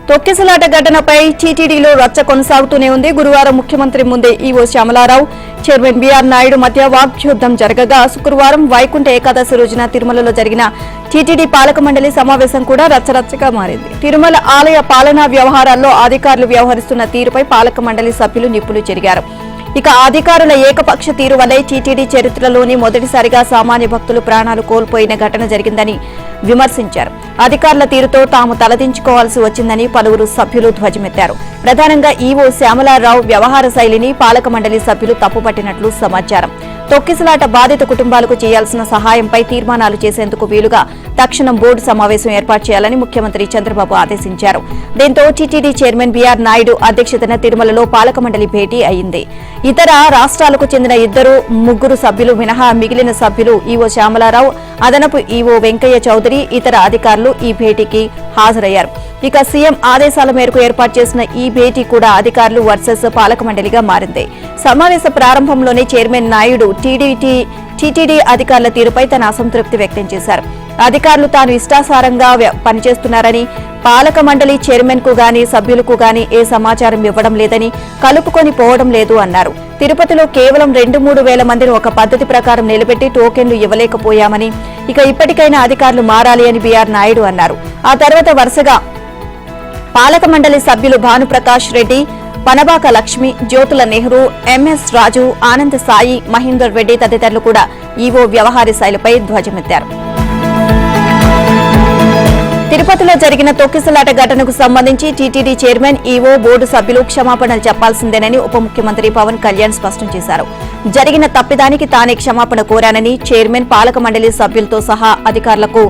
తొక్కిసలాట ఘటనపై టీటీడీలో రచ్చ కొనసాగుతూనే ఉంది. గురువారం ముఖ్యమంత్రి ముందే EO Syamala Rao, chairman BR Naidu మధ్య వాగ్యుద్ధం జరగగా శుక్రవారం వైకుంఠ ఏకాదశి రోజున తిరుమలలో జరిగిన టీటీడీ పాలక మండలి సమావేశం కూడా రచ్చరచ్చగా మారింది. తిరుమల ఆలయ పాలనా వ్యవహారాల్లో అధికారులు వ్యవహరిస్తున్న తీరుపై పాలక మండలి సభ్యులు నిప్పులు చెరిగారు. ఇక అధికారుల ఏకపక్ష తీరు వల్లే టీటీడీ చరిత్రలోని మొదటిసారిగా సామాన్య భక్తులు ప్రాణాలు కోల్పోయిన ఘటన జరిగిందని విమర్శించారు. అధికారుల తీరుతో తాము తలదించుకోవాల్సి వచ్చిందని పలువురు సభ్యులు ధ్వజమెత్తారు. ప్రధానంగా ఈవో శ్యామలారావు వ్యవహార శైలిని పాలక మండలి సభ్యులు తప్పుపట్టినట్లు సమాచారం. తొక్కిసలాట బాధిత కుటుంబాలకు చేయాల్సిన సహాయంపై తీర్మానాలు చేసేందుకు వీలుగా తక్షణం బోర్డు సమావేశం ఏర్పాటు చేయాలని ముఖ్యమంత్రి చంద్రబాబు ఆదేశించారు. దీంతో టీటీడీ చైర్మన్ బీఆర్ నాయుడు అధ్యక్షతన తిరుమలలో పాలక మండలి భేటీ అయింది. ఇతర రాష్ట్రాలకు చెందిన ముగ్గురు సభ్యులు మినహా మిగిలిన సభ్యులు ఈవో శ్యామలారావు, అదనపు ఈవో వెంకయ్య చౌదరి, ఇతర అధికారులు ఈ భేటీకి హాజరయ్యారు. ఇక సీఎం ఆదేశాల మేరకు ఏర్పాటు చేసిన ఈ భేటీ కూడా అధికారులు వర్సెస్ పాలక మండలిగా మారింది. సమావేశ ప్రారంభంలోనే చైర్మన్ నాయుడు టీటీడీ అధికారుల తీరుపై తన అసంతృప్తి వ్యక్తం చేశారు. అధికారులు తాను ఇష్టాసారంగా పనిచేస్తున్నారని, పాలక మండలి చైర్మన్ కు గాని సభ్యులకు గాని ఏ సమాచారం ఇవ్వడం లేదని, కలుపుకొని పోవడం లేదు అన్నారు. తిరుపతిలో కేవలం 2-3 వేల మందిని ఒక పద్ధతి ప్రకారం నిలబెట్టి టోకెన్లు ఇవ్వలేకపోయామని, ఇక ఇప్పటికైనా అధికారులు మారాలి అని బీఆర్ నాయుడు అన్నారు. ఆ తర్వాత వరుసగా పాలక మండలి సభ్యులు భానుప్రకాష్ రెడ్డి, పనబాక లక్ష్మి, జ్యోతుల నెహ్రూ, ఎంఎస్ రాజు, ఆనంద్ సాయి, మహేందర్ రెడ్డి తదితరులు కూడా ఈవో వ్యవహార శైలిపై ధ్వజమెత్తారు. తిరుపతిలో జరిగిన తొక్కిసలాట ఘటనకు సంబంధించి టీటీడీ చైర్మన్, ఈవో, బోర్డు సభ్యులు క్షమాపణలు చెప్పాల్సిందేనని ఉప ముఖ్యమంత్రి పవన్ కళ్యాణ్ స్పష్టం చేశారు. జరిగిన తప్పిదానికి తానే క్షమాపణ కోరానని, చైర్మన్, పాలక మండలి సభ్యులతో సహా అధికారులకు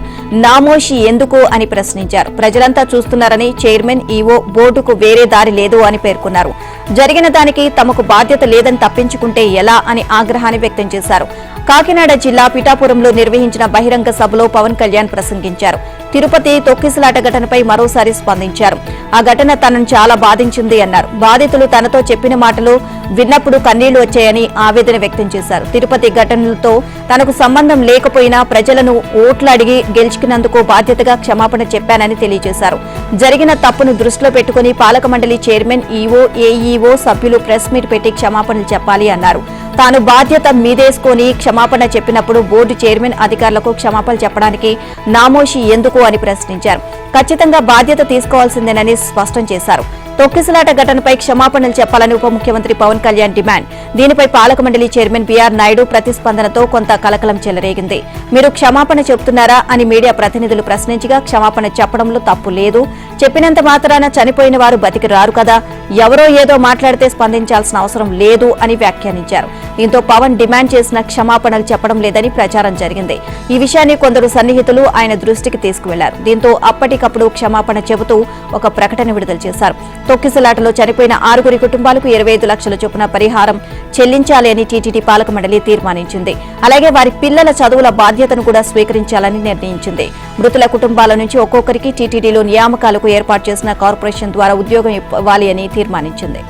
నామోషి ఎందుకు అని ప్రశ్నించారు. ప్రజలంతా చూస్తున్నారని, చైర్మన్, ఈవో, బోర్డుకు వేరే దారి లేదు అని పేర్కొన్నారు. జరిగిన దానికి తమకు బాధ్యత లేదని తప్పించుకుంటే ఎలా అని ఆగ్రహాన్ని వ్యక్తం చేశారు. కాకినాడ జిల్లా పిఠాపురంలో నిర్వహించిన బహిరంగ సభలో పవన్ కళ్యాణ్ ప్రసంగించారు. తిరుపతి తొక్కిసలాట ఘటనపై మరోసారి స్పందించారు. ఆ ఘటన తనను చాలా బాధించింది అన్నారు. బాధితులు తనతో చెప్పిన మాటలు విన్నప్పుడు కన్నీళ్లు వచ్చాయని ఆవేదన వ్యక్తం చేశారు. తిరుపతి ఘటనలతో తనకు సంబంధం లేకపోయినా ప్రజలను ఓట్లు అడిగి గెలుచుకున్నందుకు బాధ్యతగా క్షమాపణ చెప్పానని తెలియజేశారు. జరిగిన తప్పును దృష్టిలో పెట్టుకుని పాలక మండలి చైర్మన్, ఈవో, ఏఈఓ సభ్యులు ప్రెస్ మీట్ పెట్టి క్షమాపణలు చెప్పాలి అన్నారు. తాను బాధ్యత మీదేసుకుని క్షమాపణ చెప్పినప్పుడు బోర్డు చైర్మన్, అధికారులకు క్షమాపణలు చెప్పడానికి నామోషి ఎందుకు అని ప్రశ్నించారు. ఖచ్చితంగా బాధ్యత తీసుకోవాల్సిందేనని స్పష్టం చేశారు. తొక్కిసలాట ఘటనపై క్షమాపణలు చెప్పాలని ఉప ముఖ్యమంత్రి పవన్ కళ్యాణ్ డిమాండ్. దీనిపై పాలక మండలి చైర్మన్ బీఆర్ నాయుడు ప్రతిస్పందనతో కొంత కలకలం చెలరేగింది. మీరు క్షమాపణ చెబుతున్నారా అని మీడియా ప్రతినిధులు ప్రశ్నించగా, క్షమాపణ చెప్పడంలో తప్పు లేదు, చెప్పినంత మాత్రాన చనిపోయిన వారు బతికి రారు కదా, ఎవరో ఏదో మాట్లాడితే స్పందించాల్సిన అవసరం లేదు అని వ్యాఖ్యానించారు. దీంతో పవన్ డిమాండ్ చేసిన క్షమాపణలు చెప్పడం లేదని ప్రచారం జరిగింది. ఈ విషయాన్ని కొందరు సన్నిహితులు ఆయన దృష్టికి తీసుకువెళ్లారు. దీంతో అప్పటికప్పుడు క్షమాపణ చెబుతూ ఒక ప్రకటన విడుదల చేశారు. తొక్కిసలాటలో చనిపోయిన 6 కుటుంబాలకు 25 లక్షల చొప్పున పరిహారం చెల్లించాలి అని టీటీడీ పాలక మండలి తీర్మానించింది. అలాగే వారి పిల్లల చదువుల బాధ్యతను కూడా స్వీకరించాలని నిర్ణయించింది. మృతుల కుటుంబాల నుంచి ఒక్కొక్కరికి టీటీడీలో నియామకాలకు ఏర్పాటు చేసిన కార్పొరేషన్ ద్వారా ఉద్యోగం ఇవ్వాలి అని తీర్మానించింది.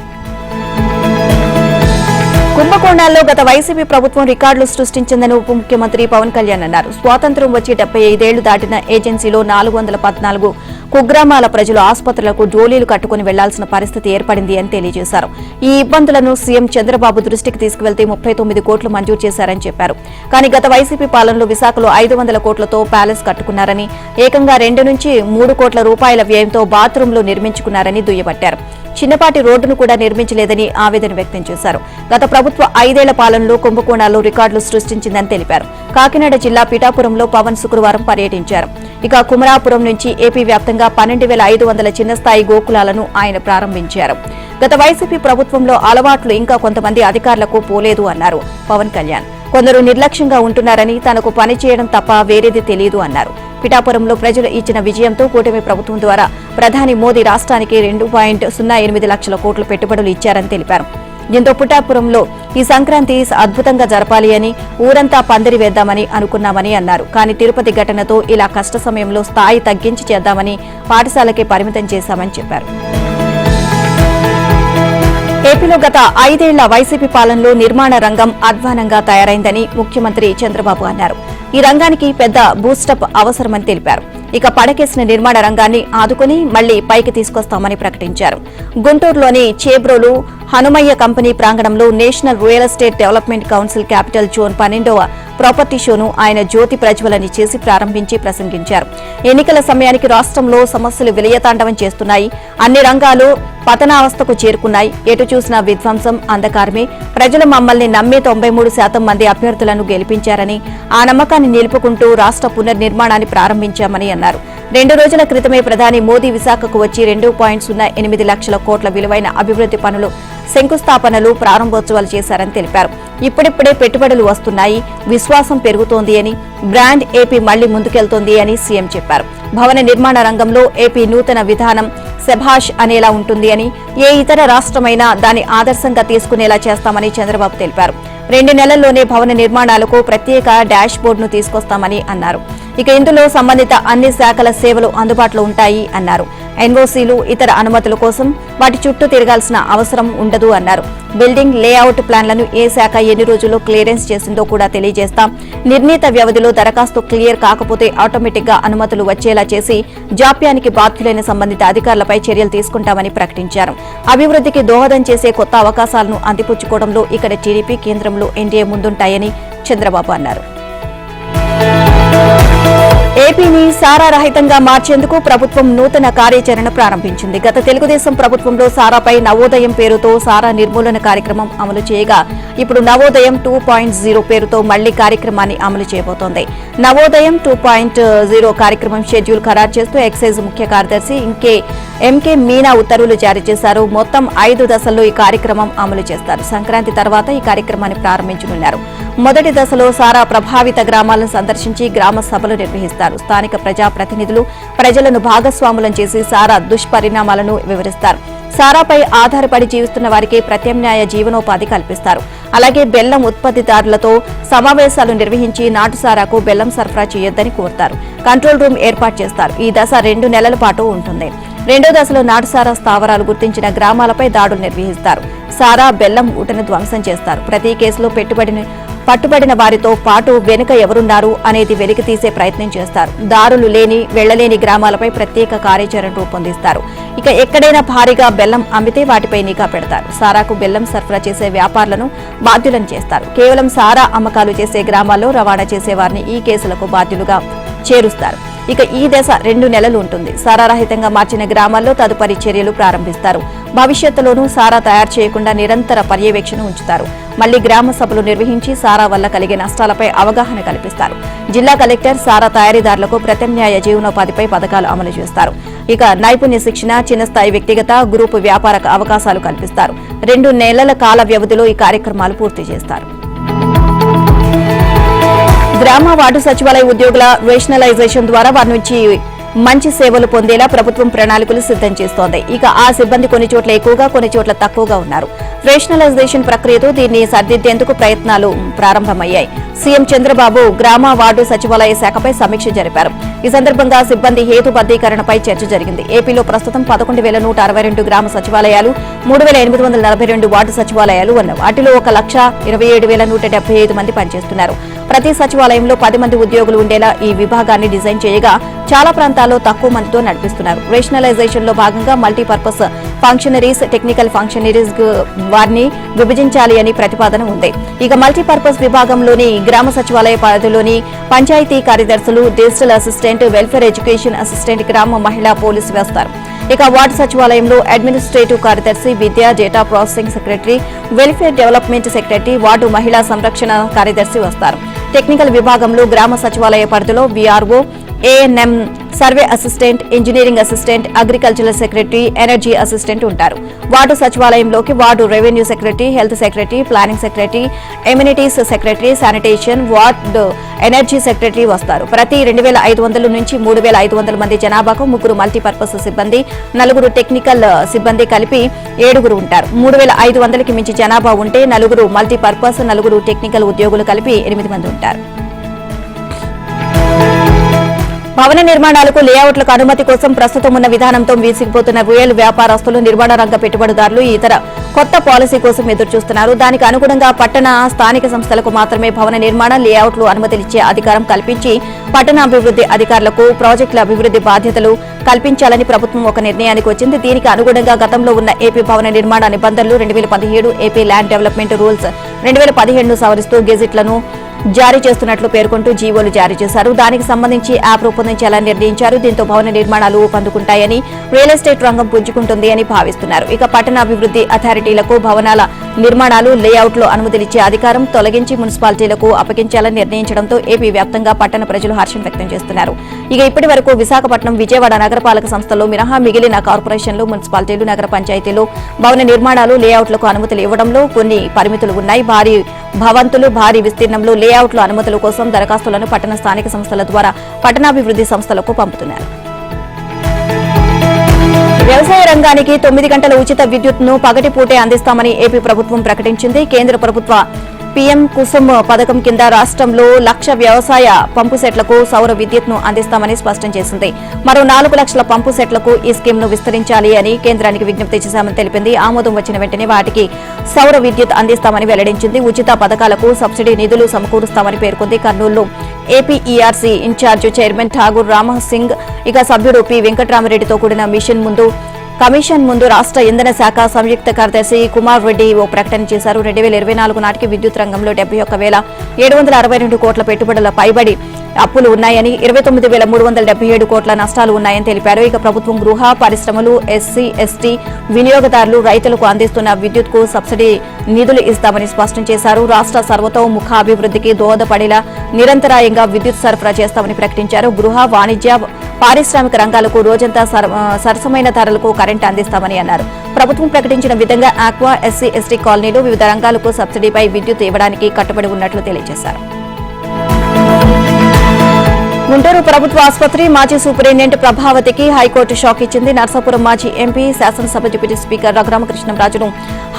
కుంభకోణాల్లో గత వైసీపీ ప్రభుత్వం రికార్డులు సృష్టించిందని ఉప ముఖ్యమంత్రి పవన్ కళ్యాణ్ అన్నారు. స్వాతంత్ర్యం వచ్చి 75 ఏళ్లు దాటిన ఏజెన్సీలో 414 కుగ్రామాల ప్రజలు ఆసుపత్రులకు డోలీలు కట్టుకుని వెళ్లాల్సిన పరిస్థితి ఏర్పడింది అని తెలియజేశారు. ఈ ఇబ్బందులను సీఎం చంద్రబాబు దృష్టికి తీసుకువెళ్తే 39 కోట్లు మంజూరు చేశారని చెప్పారు. కానీ గత వైసీపీ పాలనలో విశాఖలో 500 కోట్లతో ప్యాలెస్ కట్టుకున్నారని, ఏకంగా 2 నుంచి 3 కోట్ల రూపాయల వ్యయంతో బాత్రూంలు నిర్మించుకున్నారని దుయ్యబట్టారు. చిన్నపాటి రోడ్డును కూడా నిర్మించలేదని ఆవేదన వ్యక్తం చేశారు. గత ప్రభుత్వ 5 ఏళ్ల పాలనలో కుంభకోణాల్లో రికార్డులు సృష్టించిందని తెలిపారు. కాకినాడ జిల్లా పిఠాపురంలో పవన్ శుక్రవారం పర్యటించారు. ఇక కుమరాపురం నుంచి ఏపీ వ్యాప్తంగా 12,500 చిన్న స్థాయి గోకులాలను ఆయన ప్రారంభించారు. గత వైసీపీ ప్రభుత్వంలో అలవాట్లు ఇంకా కొంతమంది అధికారులకు పోలేదు అన్నారు పవన్ కళ్యాణ్. కొందరు నిర్లక్ష్యంగా ఉంటున్నారని, తనకు పని చేయడం తప్ప వేరేది తెలియదు అన్నారు. పిఠాపురంలో ప్రజలు ఇచ్చిన విజయంతో కూటమి ప్రభుత్వం ద్వారా ప్రధాని మోదీ రాష్ట్రానికి 2.08 లక్షల కోట్ల పెట్టుబడులు ఇచ్చారని తెలిపారు. దీంతో పిఠాపురంలో ఈ సంక్రాంతి అద్భుతంగా జరపాలి అని, ఊరంతా పందిరి వేద్దామని అనుకున్నామని అన్నారు. కానీ తిరుపతి ఘటనతో ఇలా కష్ట సమయంలో స్థాయి తగ్గించి చేద్దామని పాఠశాలకే పరిమితం చేశామని చెప్పారు. ఏపీలో గత 5 ఏళ్ల వైసీపీ పాలనలో నిర్మాణ రంగం అధ్వానంగా తయారైందని ముఖ్యమంత్రి చంద్రబాబు అన్నారు. ఈ రంగానికి పెద్ద బూస్టప్ అవసరమని తెలిపారు. ఇక పడకేసిన నిర్మాణ రంగాన్ని ఆదుకుని మళ్లీ పైకి తీసుకొస్తామని ప్రకటించారు. గుంటూరులోని చేబ్రోలు హనుమయ్య కంపెనీ ప్రాంగణంలో national real estate development council capital zone 12వ ప్రాపర్టీ షోను ఆయన జ్యోతి ప్రజ్వలన చేసి ప్రారంభించి ప్రసంగించారు. ఎన్నికల సమయానికి రాష్ట్రంలో సమస్యలు విలయతాండవం చేస్తున్నాయి. అన్ని రంగాలు పతనావస్థకు చేరుకున్నాయి. ఎటు చూసినా విధ్వంసం, అంధకారమే. ప్రజలు మమ్మల్ని నమ్మే 93% మంది అభ్యర్థులను గెలిపించారని, ఆ నమ్మకాన్ని నిలుపుకుంటూ రాష్ట్ర పునర్నిర్మాణాన్ని ప్రారంభించామని అన్నారు. 2 రోజుల క్రితమే ప్రధాని మోదీ విశాఖకు వచ్చి 2.08 లక్షల కోట్ల విలువైన అభివృద్ది పనులు శంకుస్థాపనలు, ప్రారంభోత్సవాలు చేశారని తెలిపారు. ఇప్పుడిప్పుడే పెట్టుబడులు వస్తున్నాయి, విశ్వాసం పెరుగుతోంది అని, బ్రాండ్ ఏపీ మళ్లీ ముందుకెళ్తోంది అని సీఎం చెప్పారు. భవన నిర్మాణ రంగంలో ఏపీ నూతన విధానం శభాష్ అనేలా ఉంటుంది అని, ఏ ఇతర రాష్ట్రమైనా దాన్ని ఆదర్శంగా తీసుకునేలా చేస్తామని చంద్రబాబు తెలిపారు. 2 నెలల్లోనే భవన నిర్మాణాలకు ప్రత్యేక డాష్ బోర్డును తీసుకొస్తామని అన్నారు. ఇక ఇందులో సంబంధిత అన్ని శాఖల సేవలు అందుబాటులో ఉంటాయి అన్నారు. ఎన్ఓసీలు, ఇతర అనుమతుల కోసం వాటి చుట్టూ తిరగాల్సిన అవసరం ఉండదు అన్నారు. బిల్డింగ్ లేఅవుట్ ప్లాన్లను ఏ శాఖ ఎన్ని రోజుల్లో క్లియరెన్స్ చేసిందో కూడా తెలియజేస్తాం. నిర్ణీత వ్యవధిలో దరఖాస్తు క్లియర్ కాకపోతే ఆటోమేటిక్ గా అనుమతులు వచ్చేలా చేసి జాప్యానికి బాధ్యులైన సంబంధిత అధికారులపై చర్యలు తీసుకుంటామని ప్రకటించారు. అభివృద్ధికి దోహదం చేసే కొత్త అవకాశాలను అందిపుచ్చుకోవడంలో ఇక్కడ టీడీపీ, కేంద్రంలో ఎన్డీఏ ముందుంటాయని చంద్రబాబు అన్నారు. ఏపీని సారా రహితంగా మార్చేందుకు ప్రభుత్వం నూతన కార్యాచరణ ప్రారంభించింది. గత తెలుగుదేశం ప్రభుత్వంలో సారాపై నవోదయం పేరుతో సారా నిర్మూలన కార్యక్రమం అమలు చేయగా ఇప్పుడు నవోదయం 2.0 పేరుతో మళ్లీ కార్యక్రమాన్ని అమలు చేయబోతోంది. నవోదయం 2.0 కార్యక్రమం షెడ్యూల్ ఖరారు చేస్తూ ఎక్సైజ్ ముఖ్య కార్యదర్శి ఎంకే మీనా ఉత్తర్వులు జారీ చేశారు. మొత్తం 5 దశల్లో ఈ కార్యక్రమం అమలు చేస్తారు. సంక్రాంతి తర్వాత ఈ కార్యక్రమాన్ని ప్రారంభించనున్నారు. మొదటి దశలో సారా ప్రభావిత గ్రామాలను సందర్శించి గ్రామ సభలు నిర్వహిస్తారు. స్థానిక ప్రజాప్రతినిధులు ప్రజలను భాగస్వాములను చేసి సారా దుష్పరిణామాలను వివరిస్తారు. సారాపై ఆధారపడి జీవిస్తున్న వారికి ప్రత్యామ్నాయ జీవనోపాధి కల్పిస్తారు. అలాగే బెల్లం ఉత్పత్తిదారులతో సమావేశాలు నిర్వహించి నాటు సారాకు బెల్లం సరఫరా చేయొద్దని కోరుతారు. కంట్రోల్ రూమ్ ఏర్పాటు చేస్తారు. ఈ దశ 2 నెలల పాటు ఉంటుంది. 2వ దశలో నాటుసారా స్థావరాలు గుర్తించిన గ్రామాలపై దాడులు నిర్వహిస్తారు. సారా, బెల్లం ఊటను ధ్వంసం చేస్తారు. ప్రతి కేసులో పట్టుబడిన వారితో పాటు వెనుక ఎవరున్నారు అనేది వెలికితీసే ప్రయత్నం చేస్తారు. దారులు లేని, వెళ్లలేని గ్రామాలపై ప్రత్యేక కార్యాచరణ రూపొందిస్తారు. ఇక ఎక్కడైనా భారీగా బెల్లం అమ్మితే వాటిపై నిఘా పెడతారు. సారాకు బెల్లం సరఫరా చేసే వ్యాపారులను బాధ్యులను చేస్తారు. కేవలం సారా అమ్మకాలు చేసే గ్రామాల్లో రవాణా చేసే వారిని ఈ కేసులకు బాధ్యులుగా చేరుస్తారు. ఇక ఈ దశ 2 నెలలు ఉంటుంది. సారా రహితంగా మార్చిన గ్రామాల్లో తదుపరి చర్యలు ప్రారంభిస్తారు. భవిష్యత్తులోనూ సారా తయారు చేయకుండా నిరంతర పర్యవేక్షణ ఉంచుతారు. మళ్లీ గ్రామ సభలు నిర్వహించి సారా వల్ల కలిగే నష్టాలపై అవగాహన కల్పిస్తారు. జిల్లా కలెక్టర్ సారా తయారీదారులకు ప్రత్యామ్నాయ జీవనోపాధిపై పథకాలు అమలు చేస్తారు. ఇక నైపుణ్య శిక్షణ, చిన్న స్థాయి వ్యక్తిగత, గ్రూపు వ్యాపార అవకాశాలు కల్పిస్తారు. 2 నెలల కాల వ్యవధిలో ఈ కార్యక్రమాలు పూర్తి చేస్తారు. గ్రామ వార్డు సచివాలయ ఉద్యోగుల రేషనలైజేషన్ ద్వారా వారి నుంచి మంచి సేవలు పొందేలా ప్రభుత్వం ప్రణాళికలు సిద్ధం చేస్తోంది. ఇక ఆ సిబ్బంది కొన్ని చోట్ల ఎక్కువగా, కొన్ని చోట్ల తక్కువగా ఉన్నారు. రేషనలైజేషన్ ప్రక్రియతో దీన్ని సరిదిద్దేందుకు ప్రయత్నాలు ప్రారంభమయ్యాయి. సీఎం చంద్రబాబు గ్రామ వార్డు సచివాలయ శాఖపై సమీక్ష జరిపారు. ఈ సందర్భంగా సిబ్బంది హేతుబద్దీకరణపై చర్చ జరిగింది. ఏపీలో ప్రస్తుతం 11,162 గ్రామ సచివాలయాలు, 3,842 వార్డు సచివాలయాలు ఉన్నాయి. వాటిలో 1,27,175 మంది పనిచేస్తున్నారు. ప్రతి సచివాలయంలో 10 మంది ఉద్యోగులు ఉండేలా ఈ విభాగాన్ని డిజైన్ చేయగా చాలా ప్రాంతాల్లో తక్కువ మందితో నడిపిస్తున్నారు. రేషనలైజేషన్ లో భాగంగా మల్టీపర్పస్ ఫంక్షనరీస్, టెక్నికల్ ఫంక్షనరీస్ వారిని విభజించాలి అని ప్రతిపాదన ఉంది. ఇక మల్టీపర్పస్ విభాగంలోని గ్రామ సచివాలయ పరిధిలోని పంచాయతీ కార్యదర్శులు, digital assistant, welfare education assistant, గ్రామ మహిళా పోలీసు వేస్తారు. ఇక వార్డు సచివాలయంలో అడ్మినిస్ట్రేటివ్ కార్యదర్శి, విద్యా, data processing secretary, welfare development secretary, ward మహిళా సంరక్షణ కార్యదర్శి వస్తారు. టెక్నికల్ విభాగంలో గ్రామ సచివాలయ పరిధిలో VRO, ANM, survey assistant, engineering assistant, agricultural secretary, energy assistant ఉంటారు. వార్డు సచివాలయంలోకి ward revenue secretary, health secretary, planning secretary, amenities secretary, sanitation, ward energy secretary వస్తారు. ప్రతి 2,500 నుంచి 3,500 మంది జనాభాకు 3 మల్టీపర్పస్ సిబ్బంది, 4 టెక్నికల్ సిబ్బంది కలిపి 7 ఉంటారు. 3,500కి మించి జనాభా ఉంటే 4 మల్టీపర్పస్, 4 టెక్నికల్ ఉద్యోగులు కలిపి 8 మంది ఉంటారు. భవన నిర్మాణాలకు లేఅవుట్లకు అనుమతి కోసం ప్రస్తుతం ఉన్న విధానంతో విసిగిపోతున్న రియల్ వ్యాపారస్తులు, నిర్మాణ రంగ పెట్టుబడిదారులు ఇతర కొత్త పాలసీ కోసం ఎదురుచూస్తున్నారు. దానికి అనుగుణంగా పట్టణ స్థానిక సంస్థలకు మాత్రమే భవన నిర్మాణ లేఅవుట్లు అనుమతిలిచ్చే అధికారం కల్పించి పట్టణాభివృద్ధి అధికారులకు ప్రాజెక్టుల అభివృద్ధి బాధ్యతలు కల్పించాలని ప్రభుత్వం ఒక నిర్ణయానికి వచ్చింది. దీనికి అనుగుణంగా గతంలో ఉన్న ఏపీ భవన నిర్మాణ నిబంధనలు 2017 ఏపీ ల్యాండ్ డెవలప్మెంట్ రూల్స్ 2017ను సవరిస్తూ గెజిట్లను జారీ చేస్తున్నట్లు పేర్కొంటూ జీవోలు జారీ చేశారు. దానికి సంబంధించి యాప్ రూపొందించాలని నిర్ణయించారు. దీంతో భవన నిర్మాణాలు ఊపందుకుంటాయని, రియల్ ఎస్టేట్ రంగం పుంజుకుంటుంది అని భావిస్తున్నారు. ఇక పట్టణాభివృద్ధి అథారిటీలకు భవనాల నిర్మాణాలు లేఅవుట్లో అనుమతిలిచ్చే అధికారం తొలగించి మున్సిపాలిటీలకు అప్పగించాలని నిర్ణయించడంతో ఏపీ వ్యాప్తంగా పట్టణ ప్రజలు హర్షం వ్యక్తం చేస్తున్నారు. ఇక ఇప్పటి వరకు విశాఖపట్నం, విజయవాడ నగరపాలక సంస్థల్లో మినహా మిగిలిన కార్పొరేషన్లు, మున్సిపాలిటీలు, నగర పంచాయతీలు భవన నిర్మాణాలు లేఅవుట్లకు అనుమతులు ఇవ్వడంలో కొన్ని పరిమితులు ఉన్నాయి. భారీ భవంతులు, భారీ విస్తీర్ణంలో లేఅవుట్ల అనుమతుల కోసం దరఖాస్తులను పట్టణ స్థానిక సంస్థల ద్వారా పట్టణాభివృద్ధి సంస్థలకు పంపుతున్నారు. వ్యవసాయ రంగానికి 9 గంటల ఉచిత విద్యుత్ను పగటిపూటే అందిస్తామని ఏపీ ప్రభుత్వం ప్రకటించింది. కేంద్ర ప్రభుత్వ పీఎం కుసుమ్ పథకం కింద రాష్ట్రంలో 1,00,000 వ్యవసాయ పంపు సెట్లకు సౌర విద్యుత్ను అందిస్తామని స్పష్టం చేసింది. మరో 4 లక్షల పంపు సెట్లకు ఈ స్కీమ్ను విస్తరించాలి అని కేంద్రానికి విజ్ఞప్తి చేశామని తెలిపింది. ఆమోదం వచ్చిన వెంటనే వాటికి సౌర విద్యుత్ అందిస్తామని వెల్లడించింది. ఉచిత పథకాలకు సబ్సిడీ నిధులు సమకూరుస్తామని పేర్కొంది. కర్నూలులో APERC incharge chairman Tagore Ramsingh, ఇక సభ్యుడు పి వెంకట్రామరెడ్డితో కూడిన కమిషన్ ముందు రాష్ట్ర ఇంధన శాఖ సంయుక్త కార్యదర్శి కుమార్ రెడ్డి ఓ ప్రకటన చేశారు. 2024 నాటికి విద్యుత్ రంగంలో 71,762 కోట్ల పెట్టుబడుల పైబడి అప్పులు ఉన్నాయని, 29,377 కోట్ల నష్టాలు ఉన్నాయని తెలిపారు. ఇక ప్రభుత్వం గృహ, పరిశ్రమలు, ఎస్సీ, ఎస్టీ వినియోగదారులు, రైతులకు అందిస్తున్న విద్యుత్కు సబ్సిడీ నిధులు ఇస్తామని స్పష్టం చేశారు. రాష్ట్ర సర్వతోముఖ అభివృద్ధికి దోహదపడేలా నిరంతరాయంగా విద్యుత్ సరఫరా చేస్తామని ప్రకటించారు. గృహ, వాణిజ్య, పారిశ్రామిక రంగాలకు రోజంతా సరసమైన ధరలకు కరెంటు అందిస్తామని అన్నారు. ప్రభుత్వం ప్రకటించిన విధంగా ఆక్వా, ఎస్సీ, ఎస్టీ కాలనీలు, వివిధ రంగాలకు సబ్సిడీపై విద్యుత్ ఇవ్వడానికి కట్టుబడి ఉన్నట్లు తెలియజేశారు. గుంటూరు ప్రభుత్వ ఆసుపత్రి మాజీ సూపరింటెండెంట్ ప్రభావతికి హైకోర్టు షాక్ ఇచ్చింది. నర్సాపురం మాజీ ఎంపీ, శాసనసభ డిప్యూటీ స్పీకర్ రఘురామకృష్ణంరాజును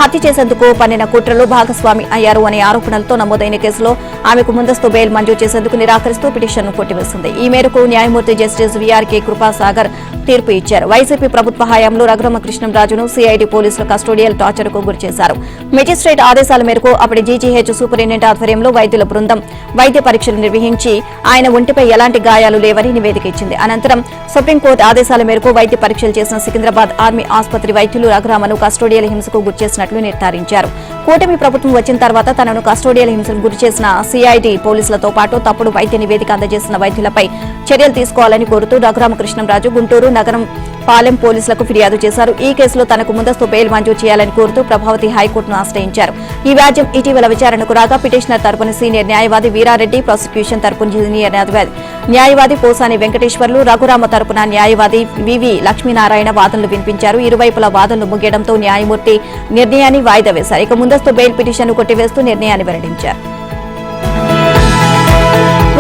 హత్య చేసేందుకు పన్నిన కుట్రలో భాగస్వామి అయ్యారు అనే ఆరోపణలతో నమోదైన కేసులో ఆమెకు ముందస్తు బెయిల్ మంజూరు చేసేందుకు నిరాకరిస్తూ పిటిషన్ను కొట్టివేసింది. ఈ మేరకు న్యాయమూర్తి జస్టిస్ వీఆర్కే కృపాసాగర్ తీర్పు ఇచ్చారు. వైసీపీ ప్రభుత్వ హయాంలో రఘురామకృష్ణంరాజును సీఐడీ పోలీసులు కస్టోడియల్ టార్చర్కు గురిచేశారు. మెజిస్ట్రేట్ ఆదేశాల మేరకు అప్పటి జీజీహెచ్ సూపరింటెండెంట్ ఆధ్వర్యంలో వైద్యుల బృందం వైద్య పరీక్షలు నిర్వహించి ఆయన ఒంటిపై ఎలాంటి గాయాలు లేవని నివేదిక ఇచ్చింది. అనంతరం సుప్రీంకోర్టు ఆదేశాల మేరకు వైద్య పరీక్షలు చేసిన సికింద్రాబాద్ ఆర్మీ ఆసుపత్రి వైద్యులు రఘురామను కస్టోడియల్ హింసకు గురిచేసినట్లు నిర్ధారించారు. కూటమి ప్రభుత్వం వచ్చిన తర్వాత తనను కస్టోడియల్ హింసకు గురిచేసిన సీఐడీ పోలీసులతో పాటు తప్పుడు వైద్య నివేదిక అందజేసిన వైద్యులపై చర్యలు తీసుకోవాలని కోరుతూ రఘురామకృష్ణంరాజు గుంటూరు నగరం పాలెం పోలీసులకు ఫిర్యాదు చేశారు. ఈ కేసులో తనకు ముందస్తు బెయిల్ మంజూరు చేయాలని కోరుతూ ప్రభావతి హైకోర్టును ఆశ్రయించారు. ఈ వ్యాజ్యం ఇటీవల విచారణకు రాగా పిటిషనర్ తరపున సీనియర్ న్యాయవాది వీరారెడ్డి, ప్రాసిక్యూషన్ తరపున సీనియర్ న్యాయవాది పోసాని వెంకటేశ్వర్లు, రఘురామ తరపున న్యాయవాది వివి లక్ష్మీనారాయణ వాదనలు వినిపించారు. ఇరువైపుల వాదనలు ముగియడంతో న్యాయమూర్తి నిర్ణయాన్ని వాయిదా వేశారు. ఇక ముందస్తు బెయిల్ పిటిషన్ను కొట్టివేస్తూ నిర్ణయాన్ని వెల్లడించారు.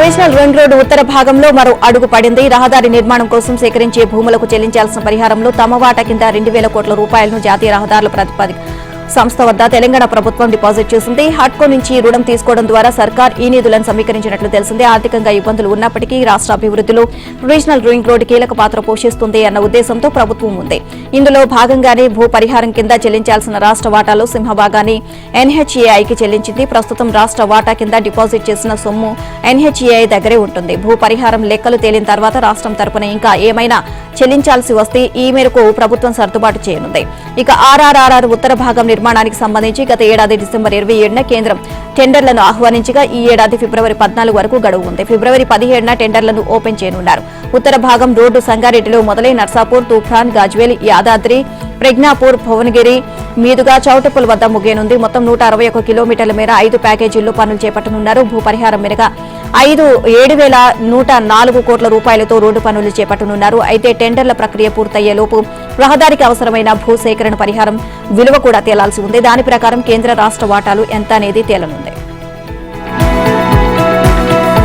రీజనల్ రింగ్ రోడ్డు ఉత్తర భాగంలో మరో అడుగు పడింది. రహదారి నిర్మాణం కోసం సేకరించే భూములకు చెల్లించాల్సిన పరిహారంలో తమ వాటా కింద 2,000 కోట్ల రూపాయలను జాతీయ రహదారుల ప్రతిపాదిక సంస్థ వద్ద తెలంగాణ ప్రభుత్వం డిపాజిట్ చేసింది. హడ్కో నుంచి రుణం తీసుకోవడం ద్వారా సర్కార్ ఈ నిధులను సమీకరించినట్లు తెలిసింది. ఆర్థికంగా ఇబ్బందులు ఉన్నప్పటికీ రాష్ట్ర అభివృద్ధిలో రీజనల్ రింగ్ రోడ్డు కీలక పాత్ర పోషిస్తుంది అన్న ఉద్దేశంతో ప్రభుత్వం ఉంది. ఇందులో భాగంగానే భూ పరిహారం కింద చెల్లించాల్సిన రాష్ట్ర వాటాలో సింహభాగాన్ని ఎన్హెచ్ఏఐకి చెల్లించింది. ప్రస్తుతం రాష్ట్ర వాటా కింద డిపాజిట్ చేసిన సొమ్ము ఎన్హెచ్ఏఐ దగ్గరే ఉంటుంది. భూ పరిహారం లెక్కలు తేలిన తర్వాత రాష్ట్రం తరపున ఇంకా ఏమైనా చెల్లించాల్సి వస్తే ఈ మేరకు ప్రభుత్వం సర్దుబాటు చేయనుంది. ఇక ఆర్ఆర్ఆర్ ఉత్తర భాగం నిర్మాణానికి సంబంధించి గత ఏడాది డిసెంబర్ 27న కేంద్రం టెండర్లను ఆహ్వానించగా ఈ ఏడాది ఫిబ్రవరి 14 వరకు గడువు ఉంది. ఫిబ్రవరి 17న టెండర్లను ఓపెన్ చేయనున్నారు. ఉత్తర భాగం రోడ్డు సంగారెడ్డిలో మొదలై నర్సాపూర్, తూప్రాన్, గాజ్వేల్, యాదాద్రి, ప్రజ్ఞాపూర్, భువనగిరి మీదుగా చౌటప్పుల వద్ద ముగియనుంది. మొత్తం 161 కిలోమీటర్ల మేర 5 ప్యాకేజీల్లో పనులు చేపట్టనున్నారు. భూ పరిహారం మేరకు 7,104 కోట్ల రూపాయలతో రోడ్డు పనులు చేపట్టనున్నారు. అయితే టెండర్ల ప్రక్రియ పూర్తయ్యేలోపు రహదారికి అవసరమైన భూ సేకరణ పరిహారం విలువ కూడా తేలాల్సి ఉంది. దాని ప్రకారం కేంద్ర రాష్ట్ర వాటాలు ఎంత అనేది తేలనుంది.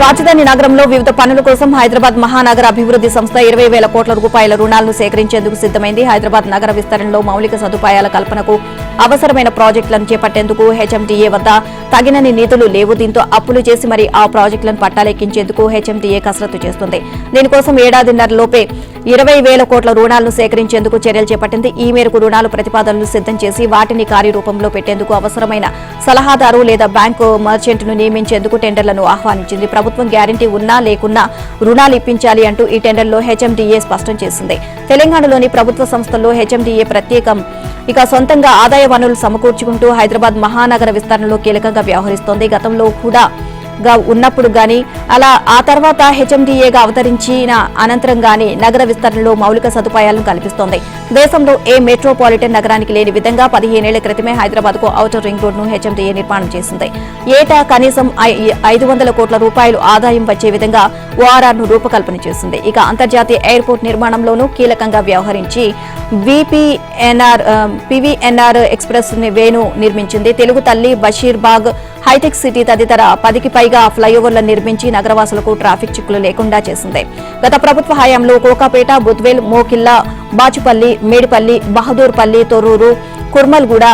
రాజధాని నగరంలో వివిధ పనుల కోసం హైదరాబాద్ మహానగర అభివృద్ధి సంస్థ 20,000 కోట్ల రూపాయల రుణాలను సేకరించేందుకు సిద్దమైంది. హైదరాబాద్ నగర విస్తరణలో మౌలిక సదుపాయాల కల్పనకు అవసరమైన ప్రాజెక్టులను చేపట్టేందుకు హెచ్ఎండిఏ వద్ద తగినన్ని నిధులు లేవు. దీంతో అప్పులు చేసి మరి ఆ ప్రాజెక్టులను పట్టాలెక్కించేందుకు హెచ్ఎండిఏ కసరత్తు చేస్తుంది. దీనికోసం ఏడాదిన్నరలోపే 20,000 కోట్ల రుణాలను సేకరించేందుకు చర్యలు చేపట్టింది. ఈ మేరకు రుణాలు ప్రతిపాదనలు సిద్ధం చేసి వాటిని కార్యరూపంలో పెట్టేందుకు అవసరమైన సలహాదారు లేదా బ్యాంకు మర్చెంట్ను నియమించేందుకు టెండర్లను ఆహ్వానించింది. ప్రభుత్వం గ్యారంటీ ఉన్నా లేకున్నా రుణాలు ఇప్పించాలి అంటూ ఈ టెండర్లో హెచ్ఎండిఏ స్పష్టం చేసింది. తెలంగాణలోని ప్రభుత్వ సంస్థల్లో హెచ్ఎండిఏ ప్రత్యేకం సొంతంగా ఆదాయ వనరులు సమకూర్చుకుంటూ హైదరాబాద్ మహానగర విస్తరణలో కీలకంగా వ్యవహరిస్తోంది. గతంలో కూడా ఉన్నప్పుడు గాని అలా ఆ తర్వాత హెచ్ఎండిఏగా అవతరించిన అనంతరం గాని నగర విస్తరణలో మౌలిక సదుపాయాలను కల్పిస్తోంది. దేశంలో ఏ మెట్రోపాలిటన్ నగరానికి లేని విధంగా 15 ఏళ్ల క్రితమే హైదరాబాద్ కు ఔటర్ రింగ్ రోడ్ ను హెచ్ఎండిఏ నిర్మాణం చేసింది. ఏటా కనీసం 500 కోట్ల రూపాయలు ఆదాయం వచ్చే విధంగా ఓఆర్ఆర్ ను రూపకల్పన చేసింది. అంతర్జాతీయ ఎయిర్పోర్ట్ నిర్మాణంలోనూ కీలకంగా వ్యవహరించి పివిఎన్ఆర్ ఎక్స్ప్రెస్ వేను నిర్మించింది. తెలుగు తల్లి, బషీర్బాగ్, హైటెక్ సిటీ తదితర 10కి పైగా ఫ్లైఓవర్లను నిర్మించి నగరవాసులకు ట్రాఫిక్ చిక్కులు లేకుండా చేసింది. గత ప్రభుత్వ హయాంలో కోకాపేట, బుద్వేల్, మోకిల్లా, బాచుపల్లి, మేడిపల్లి, బహదూర్పల్లి, తొర్రూరు, కుర్మల్గూడ,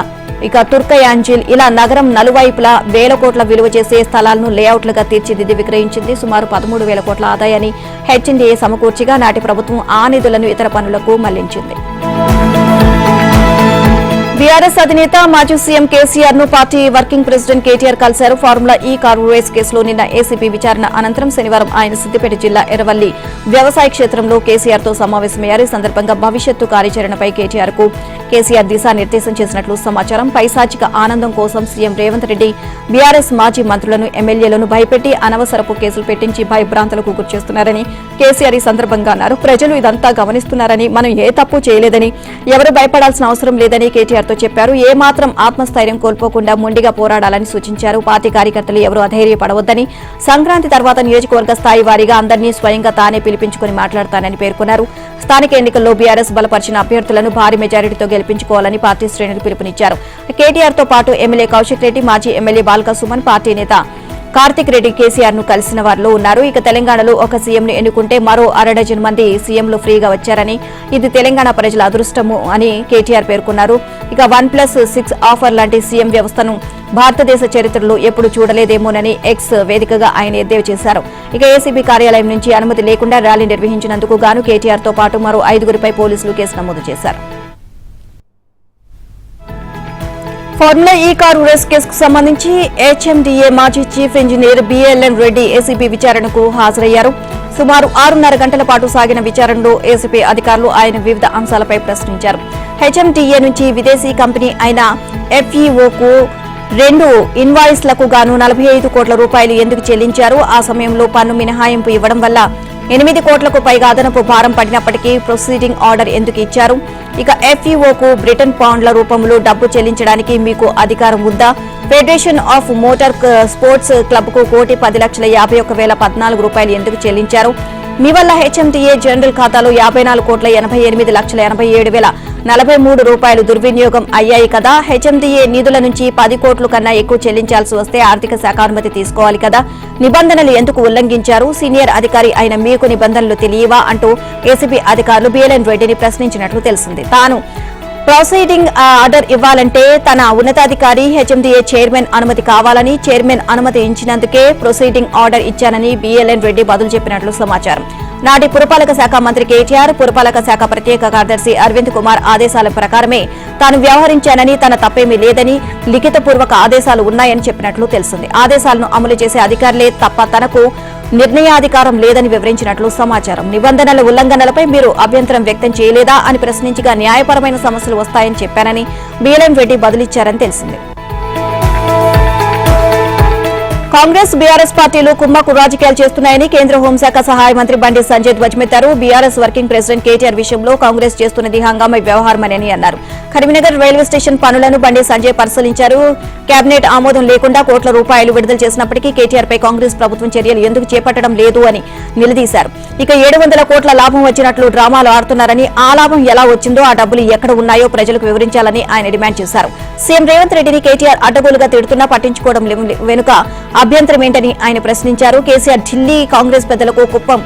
తుర్కయాంజిల్ ఇలా నగరం నలువైపులా 1,000 కోట్ల విలువ చేసే స్థలాలను లేఅవుట్లుగా తీర్చిదిద్ది విక్రయించింది. సుమారు 13,000 కోట్ల ఆదాయాన్ని హెచ్ఎండిఏ సమకూర్చిగా నాటి ప్రభుత్వం ఆ నిధులను ఇతర పనులకు మళ్లించింది. బీఆర్ఎస్ అధినేత మాజీ సీఎం కేసీఆర్ ను పార్టీ వర్కింగ్ ప్రెసిడెంట్ కేటీఆర్ కలిశారు. ఫార్ములా ఈ కారు రేస్ కేసులో నిన్న ఏసీబీ విచారణ అనంతరం శనివారం ఆయన సిద్దిపేట జిల్లా ఎర్రవల్లి వ్యవసాయ క్షేత్రంలో కేసీఆర్ తో సమావేశమయ్యారు. ఈ సందర్భంగా భవిష్యత్తు కార్యాచరణపై కేటీఆర్ కు కేసీఆర్ దిశానిర్దేశం చేసినట్లు సమాచారం. పైశాచిక ఆనందం కోసం సీఎం రేవంత్ రెడ్డి బీఆర్ఎస్ మాజీ మంత్రులను, ఎమ్మెల్యేలను భయపెట్టి అనవసరపు కేసులు పెట్టించి భయభ్రాంతులకు గురిచేస్తున్నారని కేసీఆర్ ఈ సందర్భంగా అన్నారు. ప్రజలు ఇదంతా గమనిస్తున్నారని, మనం ఏ తప్పు చేయలేదని, ఎవరు భయపడాల్సిన అవసరం లేదని కేటీఆర్ తో చెప్పారు. ఏ మాత్రం ఆత్మస్థైర్యం కోల్పోకుండా మొండిగా పోరాడాలని సూచించారు. పార్టీ కార్యకర్తలు ఎవరూ అధైర్యపడవద్దని, సంక్రాంతి తర్వాత నియోజకవర్గ స్థాయి వారీగా అందరినీ స్వయంగా తానే పిలిపించుకుని మాట్లాడతానని పేర్కొన్నారు. స్థానిక ఎన్నికల్లో బీఆర్ఎస్ బలపరిచిన అభ్యర్థులను భారీ మెజారిటీతో గెలిపించుకోవాలని పార్టీ శ్రేణులు పిలుపునిచ్చారు. కేటీఆర్ తో పాటు ఎమ్మెల్యే కౌశిక్ రెడ్డి, మాజీ ఎమ్మెల్యే బాల్క సుమన్, పార్టీ నేత కార్తిక్ రెడ్డి కేసీఆర్ ను కలిసిన వారిలో ఉన్నారు. తెలంగాణలో ఒక సీఎంను ఎన్నుకుంటే మరో 6 డజన్ మంది సీఎంలు ఫ్రీగా వచ్చారని, ఇది తెలంగాణ ప్రజల అదృష్టము అని కేటీఆర్ పేర్కొన్నారు. 1+6 ఆఫర్ లాంటి సీఎం వ్యవస్థను భారతదేశ చరిత్రలో ఎప్పుడు చూడలేదేమోనని ఎక్స్ వేదికగా ఆయన ఎద్దేవా చేశారు. ఏసీబీ కార్యాలయం నుంచి అనుమతి లేకుండా ర్యాలీ నిర్వహించినందుకు గాను కేటీఆర్ తో పాటు మరో 5గురిపై పోలీసులు కేసు నమోదు చేశారు. ఫార్ములా ఈ కారు రేస్ కేసుకు సంబంధించి హెచ్ఎండిఏ మాజీ chief engineer BLN Reddy ACB విచారణకు హాజరయ్యారు. సుమారు 6.5 గంటల పాటు సాగిన విచారణలో ఏసీబీ అధికారులు ఆయన వివిధ అంశాలపై ప్రశ్నించారు. హెచ్ఎండిఏ నుంచి విదేశీ కంపెనీ అయిన ఎఫ్ఈఓకు 2 ఇన్వాయిస్లకు గాను 45 కోట్ల రూపాయలు ఎందుకు చెల్లించారు? ఆ సమయంలో పన్ను మినహాయింపు ఇవ్వడం వల్ల 8 కోట్లకు పైగా అదనపు భారం పడినప్పటికీ ప్రొసీడింగ్ ఆర్డర్ ఎందుకు ఇచ్చారు? ఎఫ్ఈఓకు బ్రిటన్ పౌండ్ల రూపంలో డబ్బు చెల్లించడానికి మీకు అధికారం ఉందా? Federation of motor sports club కు ₹1,51,014 రూపాయలు ఎందుకు చెల్లించారు? మీ వల్ల హెచ్ఎండిఏ జనరల్ ఖాతాలో 54,88,87,043 రూపాయలు దుర్వినియోగం అయ్యాయి కదా. హెచ్ఎండిఏ నిధుల నుంచి 10 కోట్ల కన్నా ఎక్కువ చెల్లించాల్సి వస్తే ఆర్థిక శాఖ అనుమతి తీసుకోవాలి కదా. నిబంధనలు ఎందుకు ఉల్లంఘించారు? సీనియర్ అధికారి అయిన మీకు నిబంధనలు తెలియవా అంటూ ఏసీబీ అధికారులు బిఎల్ఎన్ రెడ్డిని ప్రశ్నించినట్లు తెలిసింది. తాను ప్రొసీడింగ్ ఆర్డర్ ఇవ్వాలంటే తన ఉన్నతాధికారి హెచ్ఎండిఏ చైర్మన్ అనుమతి కావాలని, చైర్మన్ అనుమతి ఇచ్చినందుకే ప్రొసీడింగ్ ఆర్డర్ ఇచ్చానని బిఎల్ఎన్ రెడ్డి బదులు చెప్పినట్లు సమాచారం. నాటి పురపాలక శాఖ మంత్రి కేటీఆర్, పురపాలక శాఖ ప్రత్యేక కార్యదర్శి అరవింద్ కుమార్ ఆదేశాల ప్రకారమే తాను వ్యవహరించానని, తన తప్పేమీ లేదని, లిఖితపూర్వక ఆదేశాలు ఉన్నాయని చెప్పినట్లు తెలిసింది. ఆదేశాలను అమలు చేసే అధికారులే తప్ప తనకు నిర్ణయాధికారం లేదని వివరించినట్లు సమాచారం. నిబంధనల ఉల్లంఘనలపై మీరు అభ్యంతరం వ్యక్తం చేయలేదా అని ప్రశ్నించగా న్యాయపరమైన సమస్యలు వస్తాయని చెప్పానని బిఎల్ఎన్ రెడ్డి బదులిచ్చారని తెలిసింది. కాంగ్రెస్, బీఆర్ఎస్ పార్టీలు కుమ్మక్కు రాజకీయాలు చేస్తున్నాయని కేంద్ర హోంశాఖ సహాయ మంత్రి బండి సంజయ్ ధ్వజమెత్తారు. బీఆర్ఎస్ వర్కింగ్ ప్రెసిడెంట్ కేటీఆర్ విషయంలో కాంగ్రెస్ చేస్తున్నది హంగామా వ్యవహారమని అన్నారు. కరీంనగర్ రైల్వే స్టేషన్ పనులను బండి సంజయ్ పరిశీలించారు. కేబినెట్ ఆమోదం లేకుండా కోట్ల రూపాయలు విడుదల చేసినప్పటికీ కేటీఆర్ పై కాంగ్రెస్ ప్రభుత్వం చర్యలు ఎందుకు చేపట్టడం లేదు అని నిలదీశారు. 700 కోట్ల లాభం వచ్చినట్లు డ్రామాలు ఆడుతున్నారని, ఆ లాభం ఎలా వచ్చిందో, ఆ డబ్బులు ఎక్కడ ఉన్నాయో ప్రజలకు వివరించాలని ఆయన డిమాండ్ చేశారు. సీఎం రేవంత్ రెడ్డిని కేటీఆర్ అడ్డగోలుగా తిడుతున్నా పట్టించుకోవడం వెనుక అభ్యంతరం ఏంటని ఆయన ప్రశ్నించారు. కేసీఆర్ ఢిల్లీ కాంగ్రెస్ పెద్దలకు కుప్పం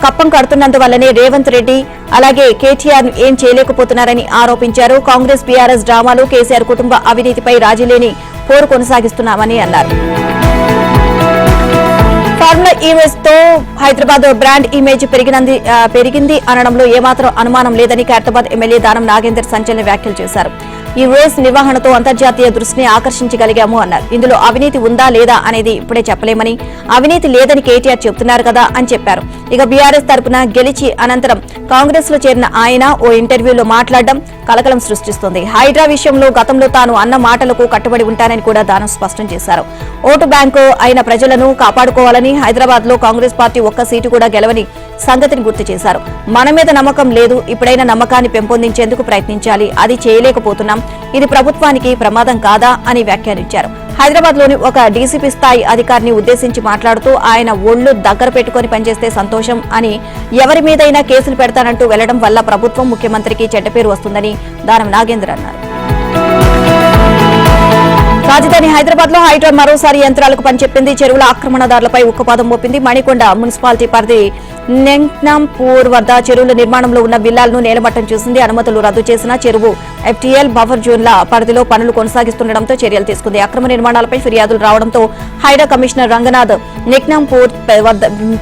కప్పం కడుతున్నందువల్లనే రేవంత్ రెడ్డి అలాగే కేటీఆర్ ఏం చేయలేకపోతున్నారని ఆరోపించారు. కాంగ్రెస్ బీఆర్ఎస్ డ్రామాలు, కేసీఆర్ కుటుంబ అవినీతిపై రాజీలేని పోరు కొనసాగిస్తున్నామని అన్నారు. ఫార్ములా ఈవెస్ తో హైదరాబాద్ బ్రాండ్ ఇమేజ్ పెరిగింది అనడంలో ఏమాత్రం అనుమానం లేదని ఖైరతాబాద్ ఎమ్మెల్యే దానం నాగేందర్ సంచలన వ్యాఖ్యలు చేశారు. ఈ రేస్ నిర్వహణతో అంతర్జాతీయ దృష్టిని ఆకర్షించగలిగాము అన్నారు. ఇందులో అవినీతి ఉందా లేదా అనేది ఇప్పుడే చెప్పలేమని, అవినీతి లేదని కేటీఆర్ చెబుతున్నారు కదా అని చెప్పారు. ఇక బీఆర్ఎస్ తరపున గెలిచి అనంతరం కాంగ్రెస్ లో చేరిన ఆయన ఓ ఇంటర్వ్యూలో మాట్లాడడం కలకలం సృష్టిస్తోంది. హైడ్రా విషయంలో గతంలో తాను అన్న మాటలకు కట్టుబడి ఉంటానని కూడా దానం స్పష్టం చేశారు. ఓటు బ్యాంకు అయిన ప్రజలను కాపాడుకోవాలని, హైదరాబాద్ లో కాంగ్రెస్ పార్టీ ఒక్క సీటు కూడా గెలవని సంగతిని గుర్తు చేశారు. మన మీద నమ్మకం లేదు, ఇప్పుడైనా నమ్మకాన్ని పెంపొందించేందుకు ప్రయత్నించాలి, అది చేయలేకపోతున్నాం, ఇది ప్రభుత్వానికి ప్రమాదం కాదా అని వ్యాఖ్యానించారు. హైదరాబాద్ లోని ఒక డీసీపీ స్థాయి అధికారిని ఉద్దేశించి మాట్లాడుతూ ఆయన ఒళ్లు దగ్గర పెట్టుకుని పనిచేస్తే సంతోషం అని, ఎవరి మీదైనా కేసులు పెడతానంటూ వెళ్లడం వల్ల ప్రభుత్వం, ముఖ్యమంత్రికి చెడ్డ పేరు వస్తుందని దానం నాగేందర్ అన్నారు. రాజధాని హైదరాబాద్ లో హైడ్రా మరోసారి యంత్రాలకు పనిచెప్పింది. చెరువుల ఆక్రమణదారులపై ఉక్కుపాదం మోపింది. మణికొండ మున్సిపాలిటీ పరిధి నెంగ్నాంపూర్ వద్ద చెరువుల నిర్మాణంలో ఉన్న విల్లాలను నేలమట్టం చేసింది. అనుమతులు రద్దు చేసిన చెరువు ఎఫ్టీఎల్ బఫర్ జోన్ల పరిధిలో పనులు కొనసాగిస్తుండటంతో చర్యలు తీసుకుంది. అక్రమ నిర్మాణాలపై ఫిర్యాదులు రావడంతో హైడ్రా కమిషనర్ రంగనాథ్ నెంగ్నాంపూర్